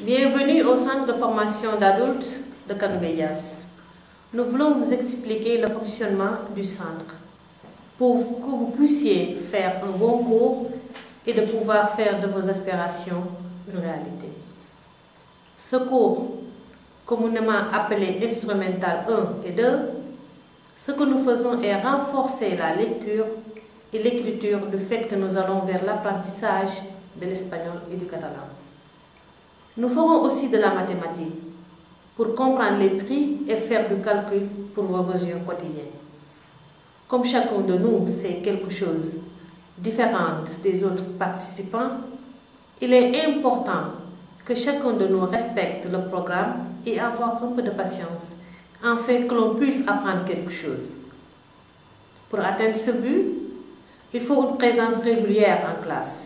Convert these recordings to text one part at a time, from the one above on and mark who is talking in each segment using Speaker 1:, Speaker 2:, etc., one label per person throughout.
Speaker 1: Bienvenue au centre de formation d'adultes de Kanoubé-Diass. Nous voulons vous expliquer le fonctionnement du centre pour que vous puissiez faire un bon cours et de pouvoir faire de vos aspirations une réalité. Ce cours, communément appelé instrumental 1 et 2, ce que nous faisons est renforcer la lecture et l'écriture du fait que nous allons vers l'apprentissage de l'espagnol et du catalan. Nous ferons aussi de la mathématique pour comprendre les prix et faire du calcul pour vos besoins quotidiens. Comme chacun de nous sait quelque chose différent des autres participants, il est important que chacun de nous respecte le programme et avoir un peu de patience afin que l'on puisse apprendre quelque chose. Pour atteindre ce but, il faut une présence régulière en classe.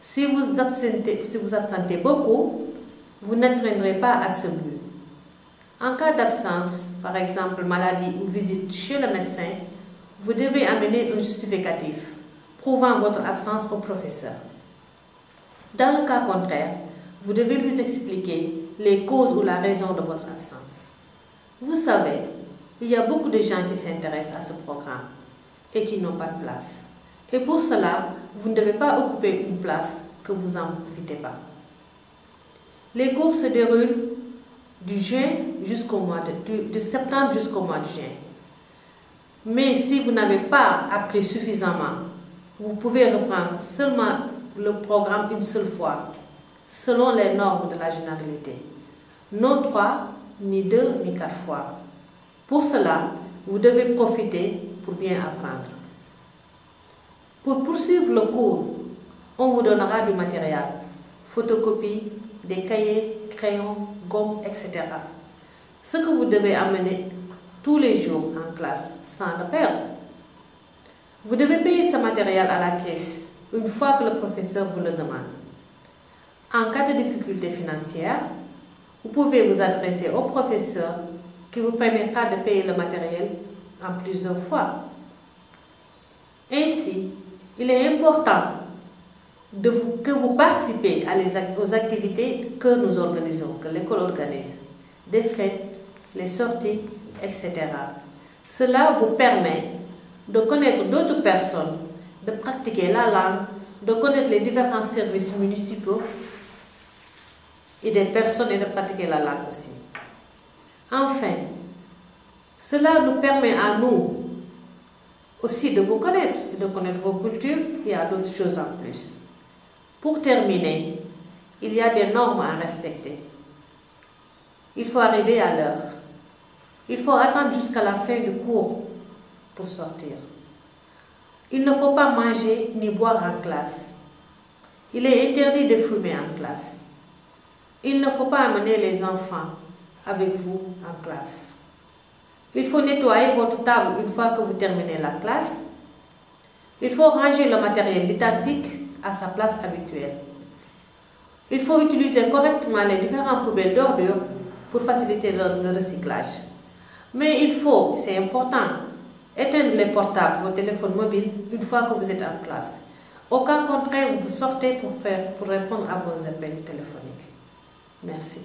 Speaker 1: Si vous absentez beaucoup, vous n'atteindrez pas à ce but. En cas d'absence, par exemple maladie ou visite chez le médecin, vous devez amener un justificatif prouvant votre absence au professeur. Dans le cas contraire, vous devez lui expliquer les causes ou la raison de votre absence. Vous savez, il y a beaucoup de gens qui s'intéressent à ce programme et qui n'ont pas de place. Et pour cela, vous ne devez pas occuper une place que vous n'en profitez pas. Les cours se déroulent de septembre jusqu'au mois de juin. Mais si vous n'avez pas appris suffisamment, vous pouvez reprendre seulement le programme une seule fois, selon les normes de la généralité. Non 3, ni 2, ni 4 fois. Pour cela, vous devez profiter pour bien apprendre. Pour poursuivre le cours, on vous donnera du matériel, photocopies, des cahiers, crayons, gommes, etc. Ce que vous devez amener tous les jours en classe sans le perdre. Vous devez payer ce matériel à la caisse une fois que le professeur vous le demande. En cas de difficulté financière, vous pouvez vous adresser au professeur qui vous permettra de payer le matériel en plusieurs fois. Ainsi, il est important que vous participez aux activités que nous organisons, que l'école organise, des fêtes, les sorties, etc. Cela vous permet de connaître d'autres personnes, de pratiquer la langue, de connaître les différents services municipaux et des personnes et de pratiquer la langue aussi. Enfin, cela nous permet à nous aussi de vous connaître, de connaître vos cultures et à d'autres choses en plus. Pour terminer, il y a des normes à respecter. Il faut arriver à l'heure. Il faut attendre jusqu'à la fin du cours pour sortir. Il ne faut pas manger ni boire en classe. Il est interdit de fumer en classe. Il ne faut pas amener les enfants avec vous en classe. Il faut nettoyer votre table une fois que vous terminez la classe. Il faut ranger le matériel didactique à sa place habituelle. Il faut utiliser correctement les différentes poubelles d'ordures pour faciliter le recyclage. Mais il faut, c'est important, éteindre les portables, vos téléphones mobiles une fois que vous êtes en classe. Au cas contraire, vous sortez pour répondre à vos appels téléphoniques. Merci.